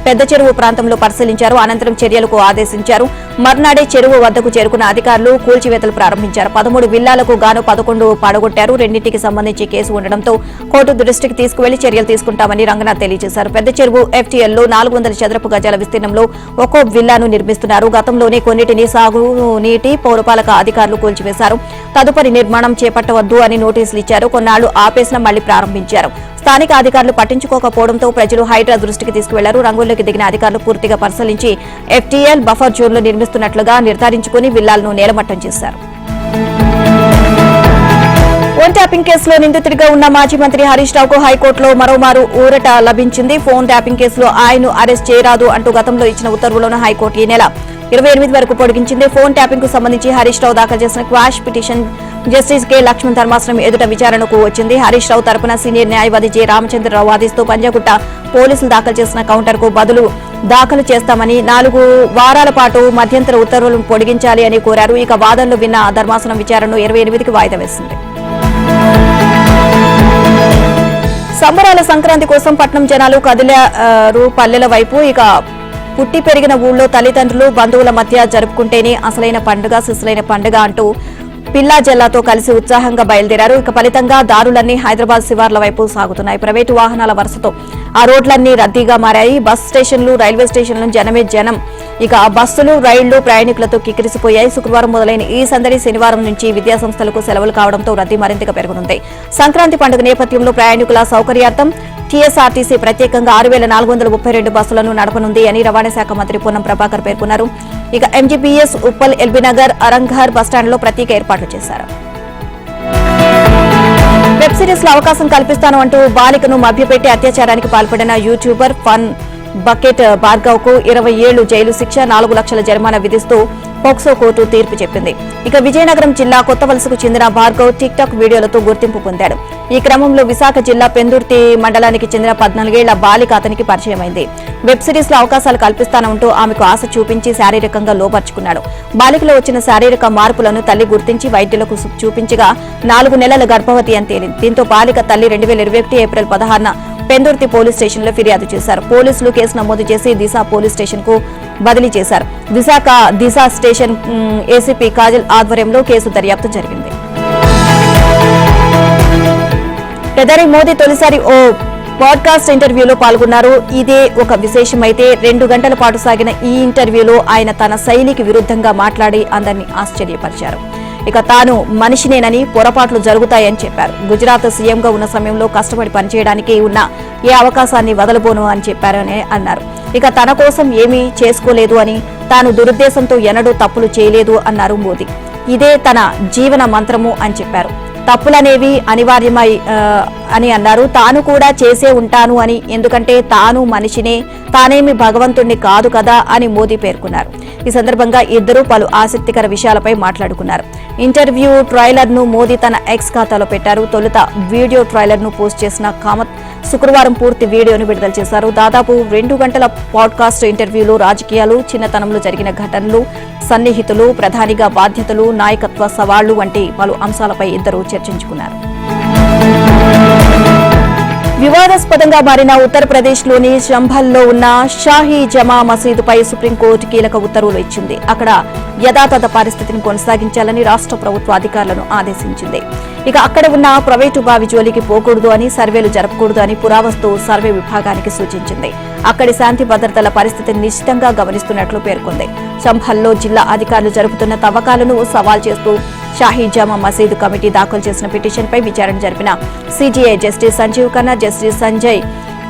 పెద్ద చెరువు ప్రాంతంలో పరిశీలించారు. అనంతరం చర్యలకు ఆదేశించారు. మర్నాడే చెరువు వద్దకు చేరుకున్న అధికారులు కూల్చివేతలు ప్రారంభించారు. 13 విల్లాలకు గాను 11 పడగొట్టారు. రెండింటికి సంబంధించి కేసు ఉండడంతో కోర్టు దృష్టికి తీసుకువెళ్లి చర్యలు తీసుకుంటామని రంగనాథ్ తెలియజేశారు. పెద్ద చెరువు ఎఫ్టీఎల్ లో 400 చదరపు గజాల విస్తీర్ణంలో ఒక్కో విల్లాను నిర్మిస్తున్నారు. గతంలోనే కొన్నిటిని సాగునీటి పౌరపాలక అధికారులు కూల్చివేశారు. తదుపరి నిర్మాణం చేపట్టవద్దు అని నోటీసులు ఇచ్చారు. కొన్నాళ్లు ఆపేసిన మళ్లీ ప్రారంభించారు. స్థానిక అధికారులు పట్టించుకోకపోవడంతో ప్రజలు హైడ్రా దృష్టికి తీసుకువెళ్లారు. రంగంలోకి దిగిన అధికారులు పూర్తిగా పరిశీలించి ఎఫ్టీఎల్ బఫర్ జోన్లో నిర్మిస్తున్నట్లుగా నిర్ధారించుకుని విల్లాలను నేలమట్టం చేశారు. ఫోన్ ట్యాపింగ్ కేసులో నిందితుడిగా ఉన్న మాజీ మంత్రి హరీష్ రావుకు హైకోర్టులో మరోమారు ఊరట లభించింది. ఫోన్ ట్యాపింగ్ కేసులో ఆయన్ను అరెస్ట్ చేయరాదు అంటూ గతంలో ఇచ్చిన ఉత్తర్వులను హైకోర్టు ఈ నెల 28 వరకు పొడిగించింది. ఫోన్ ట్యాపింగ్ కు సంబంధించి హరీష్ రావు దాఖలు చేసిన quash petition justice K Lakshman ధర్మాసనం ఎదుట విచారణకు వచ్చింది. హరీష్ రావు తరపున సీనియర్ న్యాయవాది జె రామచంద్రరావు వాదిస్తూ పంజాగుట్ట పోలీసులు దాఖలు చేసిన కౌంటర్ కు బదులు దాఖలు చేస్తామని 4 వారాల పాటు మధ్యంతర ఉత్తర్వులను పొడిగించాలి అని కోరారు. ఇక వాదనలు విన్న ధర్మాసనం విచారణను 28కి వాయిదా వేసింది. సంబరాల సంక్రాంతి కోసం పట్నం జనాలు కదిలారు పల్లెల వైపు. ఇక పుట్టి పెరిగిన ఊళ్ళో తల్లిదండ్రులు, బంధువుల మధ్య జరుపుకుంటేనే అసలైన పండుగ, సిసలైన పండుగ అంటూ పిల్లా జల్లాతో కలిసి ఉత్సాహంగా బయలుదేరారు. ఇక ఫలితంగా దారులన్నీ హైదరాబాద్ శివార్ల వైపు సాగుతున్నాయి. ప్రైవేటు వాహనాల వరుసతో ఆ రోడ్లన్నీ రద్దీగా మారాయి. బస్ స్టేషన్లు, రైల్వే స్టేషన్లు జనమే జనం. ఇక బస్సులు, రైళ్లు ప్రయాణికులతో కిక్కిరిసిపోయాయి. శుక్రవారం మొదలైన ఈ సందడి శనివారం నుంచి విద్యాసంస్థలకు సెలవులు కావడంతో రద్దీ మరింతగా పెరగనుంది. సంక్రాంతి పండుగ నేపథ్యంలో ప్రయాణికుల సౌకర్యార్థం టీఎస్ఆర్టీసీ ప్రత్యేకంగా 6,432 బస్సులను నడపనుంది అని రవాణా శాఖ మంత్రి పొన్నం ప్రభాకర్ పేర్కొన్నారు. ఇక ఎంజీబీఎస్, ఉప్పల్, ఎల్బీనగర్, అరంఘర్ బస్టాండ్లో ప్రత్యేక ఏర్పాట్లు చేశారు. వెబ్ సిరీస్ లో అవకాశం కల్పిస్తాను అంటూ బాలికను మభ్యపెట్టి అత్యాచారానికి పాల్పడిన యూట్యూబర్ ఫన్ బకెట్ భార్గవ్ కు 20 ఏళ్లు జైలు శిక్ష, 4 లక్షల జరిమానా విధిస్తూ పోక్సో కోర్టు తీర్పు చెప్పింది. ఇక విజయనగరం జిల్లా కొత్తవలసకు చెందిన భార్గవ్ టిక్ టాక్ వీడియోలతో గుర్తింపు పొందాడు. ఈ క్రమంలో విశాఖ జిల్లా పెందుర్తి మండలానికి చెందిన 14 ఏళ్ల బాలిక అతనికి పరిచయమైంది. వెబ్ సిరీస్ లో అవకాశాలు కల్పిస్తానంటూ ఆమెకు ఆశ చూపించి శారీరకంగా లోపర్చుకున్నాడు. బాలికలో వచ్చిన శారీరక మార్పులను తల్లి గుర్తించి వైద్యులకు చూపించగా 4 నెలల గర్భవతి అని తేలింది. దీంతో బాలిక తల్లి 2021 ఏప్రిల్ 16న పెందుర్తి పోలీస్ స్టేషన్ లో ఫిర్యాదు చేశారు. పోలీసులు కేసు నమోదు చేసి దిశ పోలీస్ స్టేషన్ కు బదిలీ చేశారు. విశాఖ దిశ స్టేషన్ ఏసీపీ కాజల్ ఆధ్వర్యంలో కేసు దర్యాప్తు జరిగింది. ప్రధాని మోదీ తొలిసారి ఓ పాడ్కాస్ట్ ఇంటర్వ్యూలో పాల్గొన్నారు. ఇదే ఒక విశేషమైతే 2 గంటల పాటు సాగిన ఈ ఇంటర్వ్యూలో ఆయన తన శైలికి విరుద్ధంగా మాట్లాడి అందరినీ ఆశ్చర్యపరిచారు. ఇక తాను మనిషినేనని, పొరపాట్లు జరుగుతాయని చెప్పారు. గుజరాత్ సీఎంగా ఉన్న సమయంలో కష్టపడి పనిచేయడానికి ఉన్న ఏ అవకాశాన్ని వదలబోను అని చెప్పారని అన్నారు. ఇక తన కోసం ఏమీ చేసుకోలేదు అని, తాను దురుద్దేశంతో ఎన్నడూ తప్పులు చేయలేదు అన్నారు మోదీ. ఇదే తన జీవన మంత్రము అని చెప్పారు. తప్పులనేవి అనివార్యమై అని అన్నారు. తాను కూడా చేసే ఉంటాను అని, ఎందుకంటే తాను మనిషినే, తానేమి భగవంతుణ్ణి కాదు కదా అని మోదీ పేర్కొన్నారు. ఈ సందర్భంగా ఇద్దరూ పలు ఆసక్తికర విషయాలపై మాట్లాడుకున్నారు. ఇంటర్వ్యూ ట్రైలర్ ను మోదీ తన ఎక్స్ ఖాతాలో పెట్టారు. తొలుత వీడియో ట్రైలర్ ను పోస్ట్ చేసిన శుక్రవారం పూర్తి వీడియోను విడుదల చేశారు. దాదాపు 2 గంటల పాడ్కాస్ట్ ఇంటర్వ్యూలు, రాజకీయాలు, చిన్నతనంలో జరిగిన ఘటనలు, సన్నిహితులు, ప్రధానిగా బాధ్యతలు, నాయకత్వ సవాళ్లు వంటి పలు అంశాలపై ఇద్దరు చర్చించుకున్నారు. వివాదాస్పదంగా మారిన ఉత్తరప్రదేశ్లోని చంబల్లో ఉన్న షాహీ జమా మసీదుపై సుప్రీంకోర్టు కీలక ఉత్తర్వులు ఇచ్చింది. అక్కడ యథాతథ పరిస్థితిని కొనసాగించాలని రాష్ట్ర ప్రభుత్వ అధికారులను ఆదేశించింది. ఇక అక్కడ ఉన్న ప్రైవేటు బావి జోలికి పోకూడదు అని, సర్వేలు జరపకూడదు అని పురావస్తు సర్వే విభాగానికి సూచించింది. అక్కడి శాంతి భద్రతల పరిస్థితిని నిశ్చితంగా గమనిస్తున్నట్లు పేర్కొంది. చంబల్లో జిల్లా అధికారులు జరుపుతున్న తవ్వకాలను సవాల్ చేస్తూ షాహీ జమా మసీదు కమిటీ దాఖలు చేసిన పిటిషన్పై విచారణ జరిపిన CJI justice Sanjiv Khanna, justice Sanjay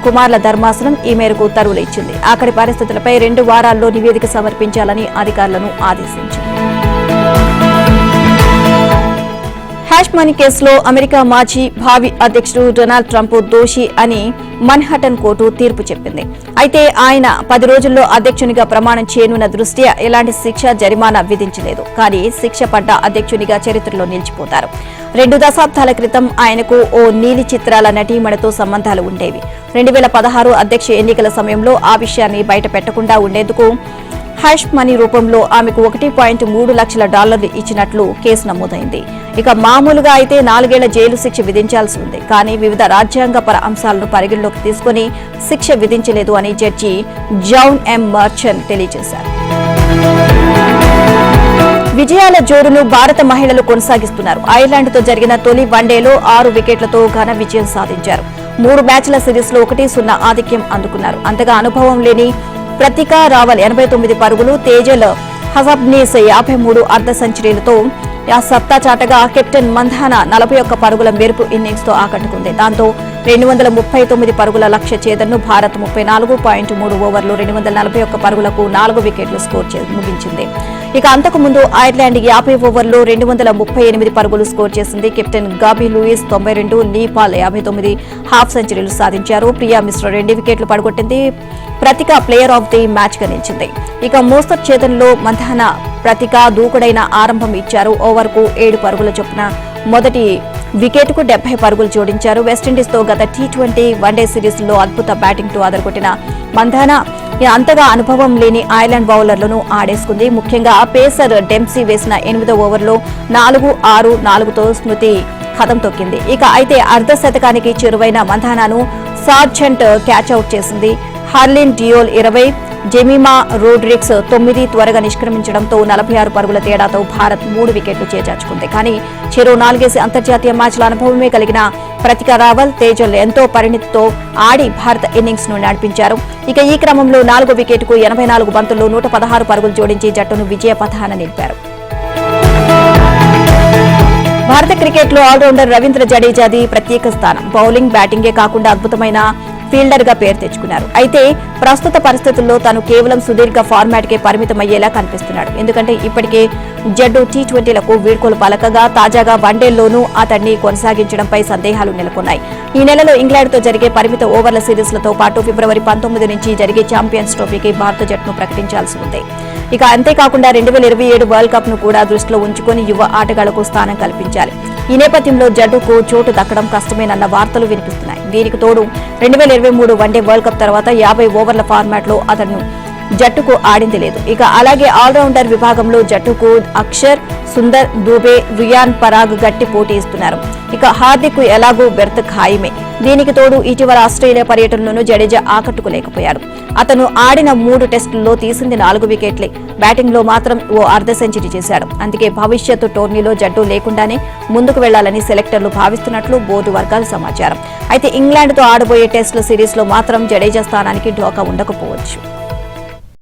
కుమార్ల ధర్మాసనం ఈ మేరకు ఉత్తర్వులు ఇచ్చింది. అక్కడి పరిస్థితులపై 2 వారాల్లో నివేదిక సమర్పించాలని అధికారులను ఆదేశించింది. హ్యాష్ మనీ కేసులో అమెరికా మాజీ భావి అధ్యక్షుడు డొనాల్డ్ ట్రంప్ దోషి అని మన్హాటన్ కోర్టు తీర్పు చెప్పింది. అయితే ఆయన 10 రోజుల్లో అధ్యక్షునిగా ప్రమాణం చేయనున్న దృష్ట్యా ఎలాంటి శిక్ష, జరిమానా విధించలేదు. కానీ శిక్ష పడ్డ అధ్యక్షునిగా చరిత్రలో నిలిచిపోతారు. 2 దశాబ్దాల క్రితం ఆయనకు ఓ నీలి చిత్రాల నటీమణితో సంబంధాలు ఉండేవి. 2016 అధ్యక్ష ఎన్నికల సమయంలో ఆ విషయాన్ని బయట పెట్టకుండా ఉండేందుకు హ్యాష్ మనీ రూపంలో ఆమెకు $1.3 లక్షల ఇచ్చినట్లు కేసు నమోదైంది. ఇక మామూలుగా అయితే 4 ఏళ్ల జైలు శిక్ష విధించాల్సి ఉంది. కానీ వివిధ రాజ్యాంగపర అంశాలను పరిగణలోకి తీసుకుని శిక్ష విధించలేదు అని జడ్జి జాన్ ఎం మర్చన్ తెలియజేశారు. విజయాల జోరును భారత మహిళలు కొనసాగిస్తున్నారు. ఐర్లాండ్తో జరిగిన తొలి వన్డేలో 6 వికెట్లతో ఘన విజయం సాధించారు. 3 మ్యాచ్ల సిరీస్లో 1-0 ఆధిక్యం అందుకున్నారు. అంతగా అనుభవం లేని ప్రతికా రావల్ 89 పరుగులు, తేజల్ హజబ్నీస్ 53 అర్ధ సెంచరీలతో సత్తా చాటగా కెప్టెన్ మంధాన 41 పరుగుల మెరుపు ఇన్నింగ్స్ తో ఆకట్టుకుంది. దాంతో 239 పరుగుల లక్ష్య ఛేదనను భారత్ 34.3 ఓవర్లు 241 పరుగులకు 4 వికెట్లు స్కోర్ ముగించింది. ఇక అంతకు ముందు ఐర్లాండ్ 50 ఓవర్లో 238 పరుగులు స్కోర్ చేసింది. కెప్టెన్ గాబీ లూయిస్ 92, లీ పాల్ 59 హాఫ్ సెంచరీలు సాధించారు. ప్రియా మిశ్రా 2 వికెట్లు పడగొట్టింది. ప్రతిక ప్లేయర్ ఆఫ్ ది మ్యాచ్ గా నిలిచింది. ఇక మోస్తరు ఛేదనలో మంధాన ప్రతిక దూకుడైన ఆరంభం ఇచ్చారు. ఓవర్కు 7 పరుగుల చొప్పున మొదటి వికెట్కు 70 పరుగులు జోడించారు. వెస్టిండీస్తో గత T20 వన్డే సిరీస్లో అద్భుత బ్యాటింగ్తో అదరగొట్టిన మంధాన అంతగా అనుభవం లేని ఐర్లాండ్ బౌలర్లను ఆడేసుకుంది. ముఖ్యంగా పేసర్ డెంప్సీ వేసిన 8వ ఓవర్లో 4-6-4తో స్మృతి కథం తొక్కింది. ఇక అయితే అర్ధ శతకానికి చేరువైన మంధానాను సార్జెంట్ క్యాచ్అవుట్ చేసింది. హర్లిన్ డియోల్ 20, జెమిమా రోడ్రిక్స్ 9 త్వరగా నిష్క్రమించడంతో 46 పరుగుల తేడాతో భారత్ 3 వికెట్లు చేజార్చుకుంది. కానీ చెరో 4 అంతర్జాతీయ మ్యాచ్ల అనుభవమే కలిగిన ప్రతికా రావల్, తేజల్ ఎంతో పరిణితితో ఆడి భారత ఇన్నింగ్స్ ను నడిపించారు. ఇక ఈ క్రమంలో 4వ వికెట్కు 84 బంతుల్లో 116 పరుగులు జోడించి జట్టును విజయ పథాన నిలిపారు. భారత క్రికెట్లో ఆల్రౌండర్ రవీంద్ర జడేజాది ప్రత్యేక స్థానం. బౌలింగ్, బ్యాటింగే కాకుండా అద్భుతమైన ఫీల్డర్ గా పేరు తెచ్చుకున్నారు. అయితే ప్రస్తుత పరిస్థితుల్లో తాను కేవలం సుదీర్ఘ ఫార్మాట్ కే పరిమితమయ్యేలా కనిపిస్తున్నాడు. ఎందుకంటే ఇప్పటికే జట్టు T20లకు వీడ్కోలు పలకగా తాజాగా వన్డేల్లోనూ అతడిని కొనసాగించడంపై సందేహాలు నెలకొన్నాయి. ఈ నెలలో ఇంగ్లాండ్తో జరిగే పరిమిత ఓవర్ల సిరీస్లతో పాటు ఫిబ్రవరి 19 నుంచి జరిగే ఛాంపియన్స్ ట్రోఫీకి భారత జట్టును ప్రకటించాల్సి ఉంది. ఇక అంతేకాకుండా 2027 వరల్డ్ కప్ ను కూడా దృష్టిలో ఉంచుకుని యువ ఆటగాళ్లకు స్థానం కల్పించాలి. ఈ నేపథ్యంలో జట్టుకు చోటు దక్కడం కష్టమేనన్న వార్తలు వినిపిస్తున్నాయి. దీనికి తోడు 2023 వన్డే వరల్డ్ కప్ తర్వాత 50 ఓవర్ల ఫార్మాట్ లో అతను జట్టుకు ఆడింది లేదు. ఇక అలాగే ఆల్రౌండర్ విభాగంలో జట్టుకు అక్షర్, సుందర్, దూబే, రియాన్ పరాగ్ గట్టి పోటీ ఇస్తున్నారు. ఇక హార్దిక్ ఎలాగూ బెర్త్ ఖాయమే. దీనికి తోడు ఇటీవల ఆస్ట్రేలియా పర్యటనలోనూ జడేజా ఆకట్టుకోలేకపోయాడు. అతను ఆడిన 3 టెస్టుల్లో తీసింది 4 వికెట్లే. బ్యాటింగ్ లో మాత్రం ఓ అర్ధ సెంచరీ చేశాడు. అందుకే భవిష్యత్తు టోర్నీలో జట్టు లేకుండానే ముందుకు వెళ్లాలని సెలెక్టర్లు భావిస్తున్నట్లు బోర్డు వర్గాల సమాచారం. అయితే ఇంగ్లాండ్తో ఆడబోయే టెస్టుల సిరీస్ లో మాత్రం జడేజా స్థానానికి ఢోకా ఉండకపోవచ్చు.